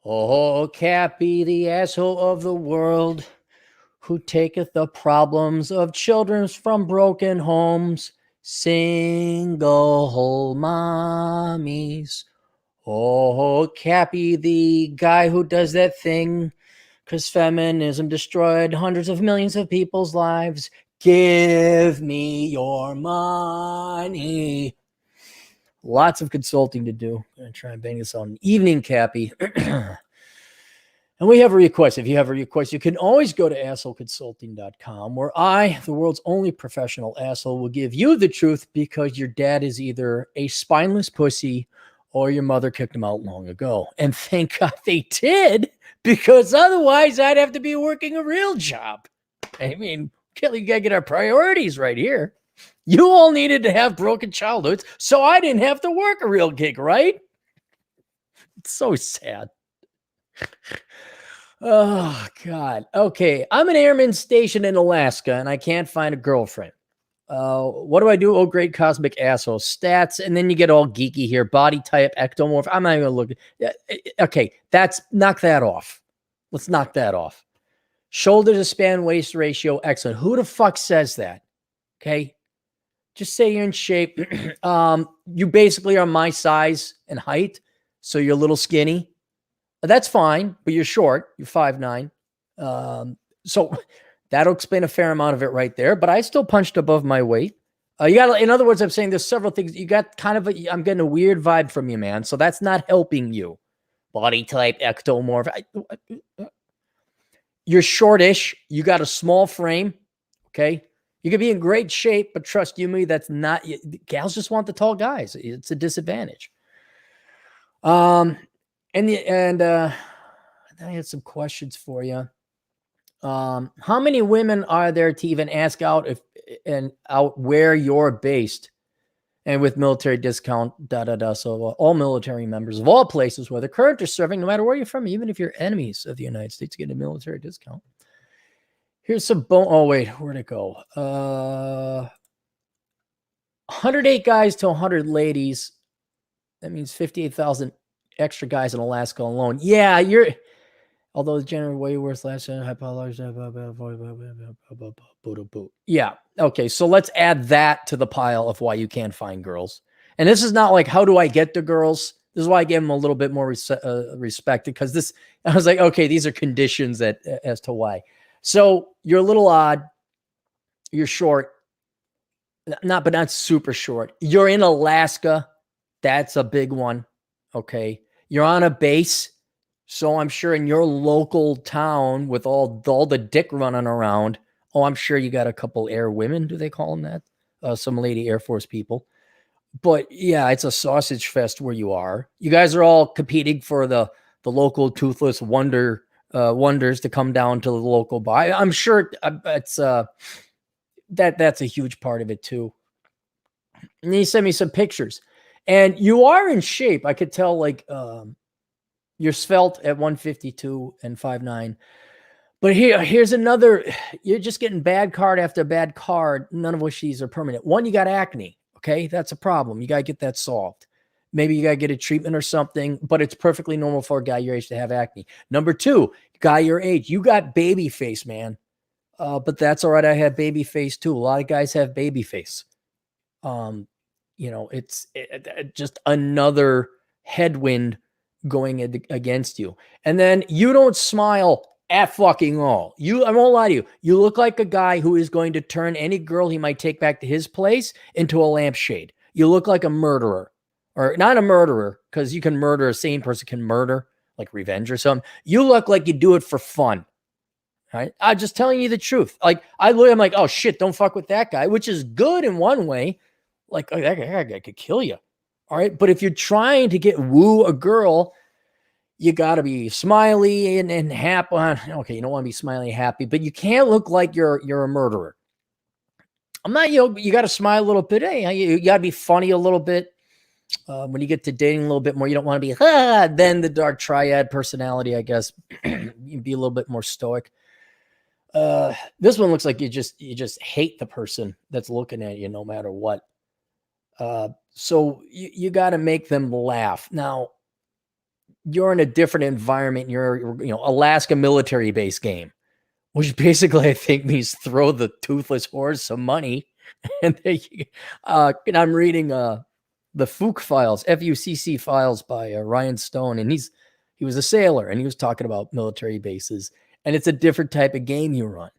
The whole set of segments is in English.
Oh, Cappy, the asshole of the world, who taketh the problems of children from broken homes, single mommies. Oh, Cappy, the guy who does that thing because feminism destroyed hundreds of millions of people's lives. Give me your money. Lots of consulting to do. I'm going to try and bang this on evening, Cappy. And we have a request. If you have a request, you can always go to assholeconsulting.com, where I, the world's only professional asshole, will give you the truth because your dad is either a spineless pussy or your mother kicked him out long ago. And thank God they did, because otherwise I'd have to be working a real job. I mean, Kelly, you got to get our priorities right here. You all needed to have broken childhoods, so I didn't have to work a real gig, right? It's so sad. Oh, God. Okay. I'm an airman stationed in Alaska and I can't find a girlfriend. What do I do? Oh, great cosmic asshole. Stats. And then you get all geeky here. Body type, ectomorph. I'm not even going to look. Okay. Knock that off. Let's knock that off. Shoulder to span waist ratio. Excellent. Who the fuck says that? Okay. Just say you're in shape. You basically are my size and height. So you're a little skinny. That's fine, but you're short. You're 5'9". So that'll explain a fair amount of it right there. But I still punched above my weight. You got, in other words, I'm saying there's several things. You got kind of I'm getting a weird vibe from you, man. So that's not helping you. Body type, ectomorph. You're shortish. You got a small frame. Okay. You could be in great shape, but trust you me, that's not. Gals just want the tall guys. It's a disadvantage. And I had some questions for you. How many women are there to even ask out out where you're based? And with military discount, So all military members of all places, whether current or serving, no matter where you're from, even if you're enemies of the United States, get a military discount. Here's some oh wait, where'd it go? 108 guys to 100 ladies. That means 58,000 extra guys in Alaska alone. Yeah, although the general way worse last year, yeah. Okay, so let's add that to the pile of why you can't find girls. And this is not like, how do I get the girls? This is why I gave them a little bit more respect, because I was like, okay, these are conditions as to why. So you're a little odd. You're short, but not super short. You're in Alaska. That's a big one. Okay. You're on a base. So I'm sure in your local town with all the dick running around, I'm sure you got a couple air women. Do they call them that? Some lady Air Force people. But yeah, it's a sausage fest where you are. You guys are all competing for the local toothless wonders to come down to the local bar. I'm sure it's that's a huge part of it too. And you sent me some pictures. And you are in shape. I could tell, like, you're svelte at 152 and 5'9". But here's another. You're just getting bad card after bad card, none of which these are permanent. One, you got acne. Okay, that's a problem. You got to get that solved. Maybe you got to get a treatment or something, but it's perfectly normal for a guy your age to have acne. Number two, guy your age, you got baby face, man. But that's all right. I have baby face too. A lot of guys have baby face. It's just another headwind going against you. And then you don't smile at fucking all. I won't lie to you. You look like a guy who is going to turn any girl he might take back to his place into a lampshade. You look like a murderer, or not a murderer, because you can murder, a sane person can murder, like revenge or something. You look like you do it for fun. Right? I'm just telling you the truth. Like, I'm like, oh shit, don't fuck with that guy, which is good in one way. Like, oh, that guy could kill you. All right. But if you're trying to woo a girl, you got to be smiley and happy. Okay, you don't want to be smiley and happy, but you can't look like you're a murderer. I'm not, you got to smile a little bit. Hey, you got to be funny a little bit. When you get to dating a little bit more, you don't want to be, then the dark triad personality, I guess. You'd be a little bit more stoic. This one looks like you just hate the person that's looking at you no matter what. So you got to make them laugh. Now, you're in a different environment. You're, Alaska military base game, which basically I think means throw the toothless horse some money. And I'm reading the FUC files, FUCC files by Ryan Stone, and he was a sailor, and he was talking about military bases, and it's a different type of game you run.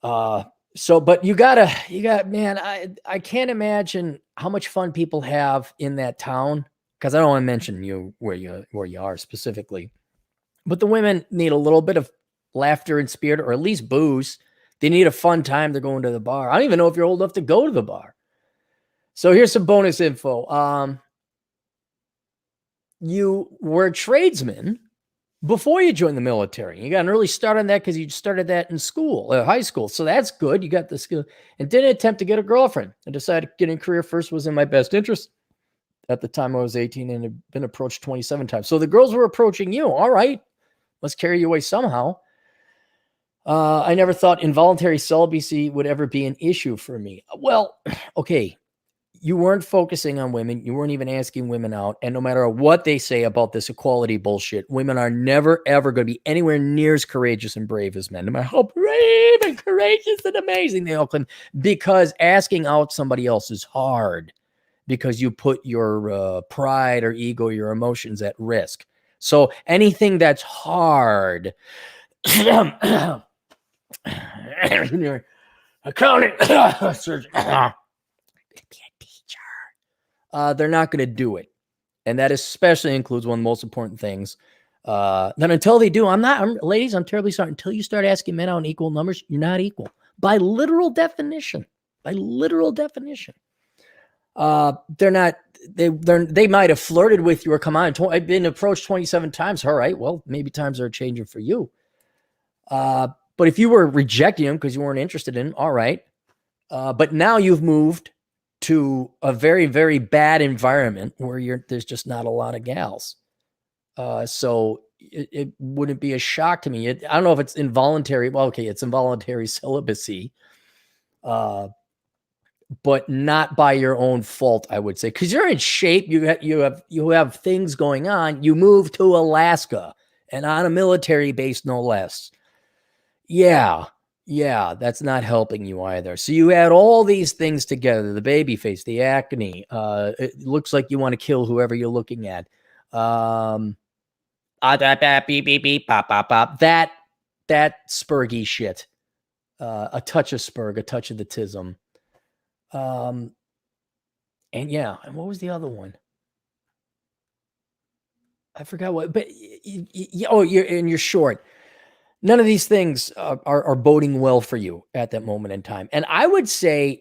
But you got, man, I can't imagine how much fun people have in that town, because I don't want to mention where you are specifically, but the women need a little bit of laughter and spirit, or at least booze. They need a fun time. They're going to the bar. I don't even know if you're old enough to go to the bar. So here's some bonus info. You were a tradesman before you joined the military. You got an early start on that because you started that in school, high school. So that's good. You got the skill, and didn't attempt to get a girlfriend, and decided getting a career first was in my best interest. At the time I was 18 and had been approached 27 times. So the girls were approaching you. All right, let's carry you away somehow. I never thought involuntary celibacy would ever be an issue for me. Well, okay. You weren't focusing on women. You weren't even asking women out. And no matter what they say about this equality bullshit, women are never, ever going to be anywhere near as courageous and brave as men. No matter how brave and courageous and amazing they all claim, because asking out somebody else is hard, because you put your pride or ego, your emotions at risk. So anything that's hard, accountant, surgeon, they're not going to do it. And that especially includes one of the most important things. Then until they do, ladies, I'm terribly sorry. Until you start asking men out in equal numbers, you're not equal. By literal definition. They're not, they might have flirted with you or come on. I've been approached 27 times. All right. Well, maybe times are changing for you. But if you were rejecting them because you weren't interested in them, all right. But now you've moved to a very, very bad environment where there's just not a lot of gals. So it wouldn't be a shock to me. I don't know if it's involuntary. Well, okay, it's involuntary celibacy, but not by your own fault, I would say, because you're in shape. You have things going on. You moved to Alaska and on a military base, no less. Yeah, that's not helping you either. So you add all these things together, the baby face, the acne. It looks like you want to kill whoever you're looking at. That spurgy shit. A touch of spurg, a touch of the tism. And what was the other one? I forgot what, but you're short. None of these things are boding well for you at that moment in time. And I would say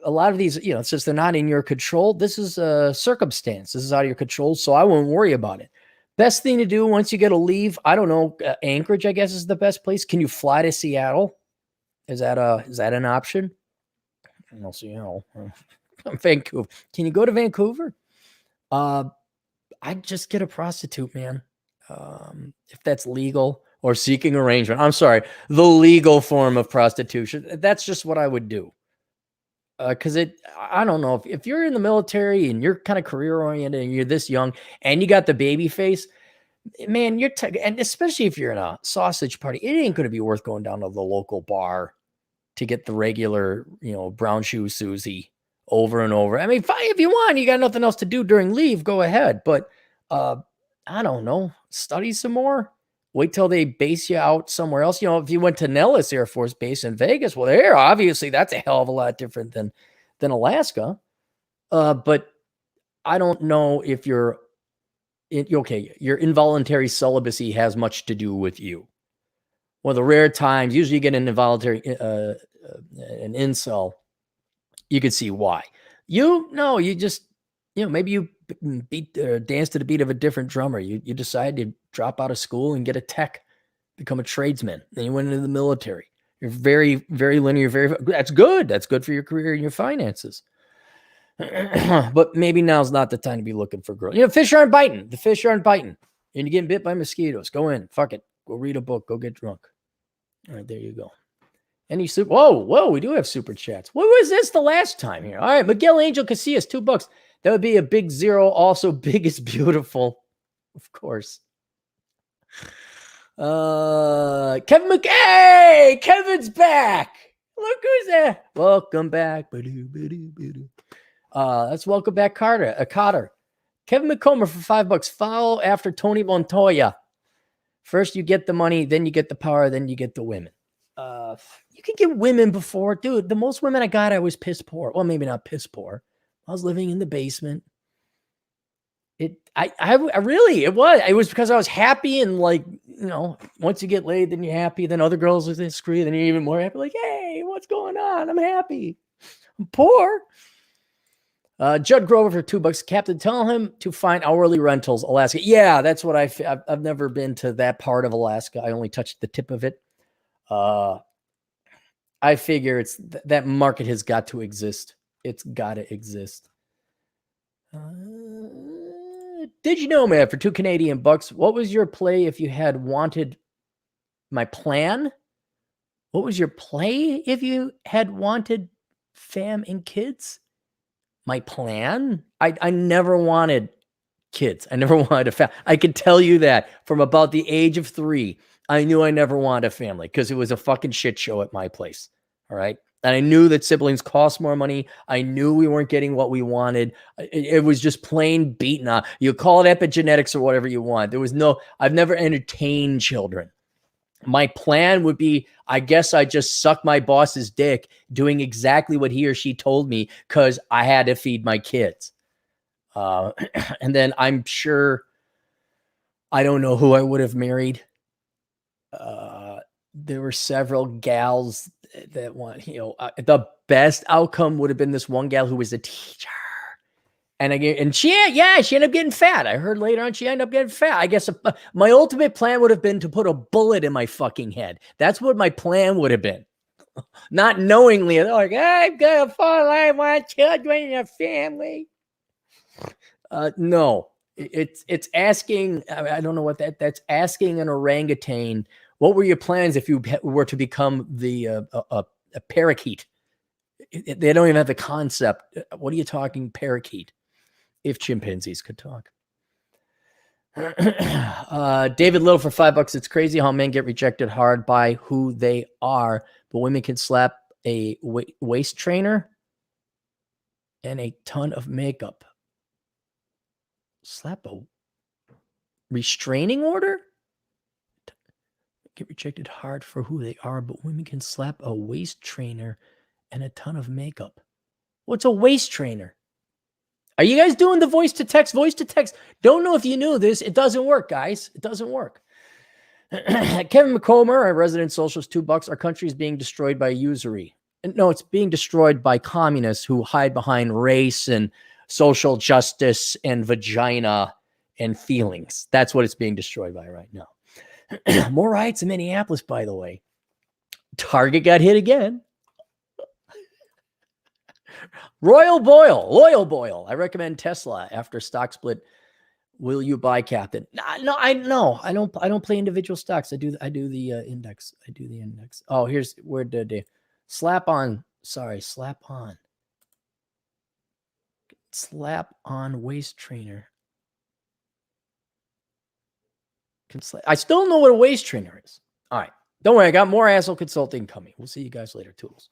a lot of these, since they're not in your control, this is a circumstance. This is out of your control, so I won't worry about it. Best thing to do once you get a leave, I don't know, Anchorage, I guess, is the best place. Can you fly to Seattle? Is that an option? I'll see, Vancouver. Can you go to Vancouver? I'd just get a prostitute, man. If that's legal. Or seeking arrangement. I'm sorry, the legal form of prostitution. That's just what I would do. Because I don't know, if you're in the military and you're kind of career oriented and you're this young and you got the baby face, man, and especially if you're in a sausage party, it ain't going to be worth going down to the local bar to get the regular, brown shoe Susie over and over. I mean, fine, if you want, you got nothing else to do during leave, go ahead. But I don't know, study some more. Wait till they base you out somewhere else. If you went to Nellis Air Force Base in Vegas, well, there, obviously that's a hell of a lot different than Alaska. But I don't know if your involuntary celibacy has much to do with you. One of the rare times, usually you get an involuntary, an incel, you could see why. You just, maybe you dance to the beat of a different drummer. You decide to drop out of school and get a tech, become a tradesman. Then you went into the military. You're very, very linear. That's good. That's good for your career and your finances. But maybe now's not the time to be looking for girls. Fish aren't biting. The fish aren't biting. And you're getting bit by mosquitoes. Go in. Fuck it. Go read a book. Go get drunk. All right, there you go. Any super? Whoa, we do have super chats. What was this the last time here? All right, Miguel Angel Casillas, $2. That would be a big zero. Also, big is beautiful. Of course. Kevin McKay! Kevin's back! Look who's there! Welcome back. That's welcome back, Cotter. Kevin McComber for $5. Follow after Tony Montoya. First you get the money, then you get the power, then you get the women. You can get women before, dude. The most women I got, I was piss poor. Well, maybe not piss poor. I was living in the basement. It was because I was happy, and like, you know, once you get laid, then you're happy. Then other girls are then screw you, then you're even more happy. Like, hey, what's going on? I'm happy. I'm poor. Judd Grover for $2. Captain, tell him to find hourly rentals, Alaska. Yeah, that's what I've never been to that part of Alaska. I only touched the tip of it. I figure it's that market has got to exist. It's got to exist. Did you know, man, for $2 Canadian, what was your play if you had wanted my plan? What was your play if you had wanted fam and kids? My plan? I never wanted kids. I never wanted a family. I can tell you that from about the age of 3, I knew I never wanted a family because it was a fucking shit show at my place. All right. And I knew that siblings cost more money. I knew we weren't getting what we wanted. It was just plain beaten up. You call it epigenetics or whatever you want. I've never entertained children. My plan would be, I guess I just suck my boss's dick doing exactly what he or she told me because I had to feed my kids. And then I'm sure, I don't know who I would have married. There were several gals that want, the best outcome would have been this one gal who was a teacher. And she ended up getting fat. I heard later on she ended up getting fat. I guess my ultimate plan would have been to put a bullet in my fucking head. That's what my plan would have been. Not knowingly, they're like, I'm gonna fall. I want children and a family. No, it's asking. I don't know what that's asking an orangutan. What were your plans if you were to become a parakeet? They don't even have the concept. What are you talking parakeet? If chimpanzees could talk. David Little for $5. It's crazy how men get rejected hard by who they are, but women can slap a waist trainer and a ton of makeup. Slap a restraining order? Get rejected hard for who they are, but women can slap a waist trainer and a ton of makeup. What's a waist trainer? Are you guys doing the voice to text? Voice to text. Don't know if you knew this. It doesn't work, guys. It doesn't work. Kevin McComber, our resident socialist, $2. Our country is being destroyed by usury. No, it's being destroyed by communists who hide behind race and social justice and vagina and feelings. That's what it's being destroyed by right now. More riots in Minneapolis, by the way. Target got hit again. Loyal Boyle. I recommend Tesla after stock split. Will you buy, Captain? No, I don't play individual stocks. I do the index. Oh, here's where the slap on waist trainer. I still don't know what a waist trainer is. All right. Don't worry. I got more asshole consulting coming. We'll see you guys later. Toodles.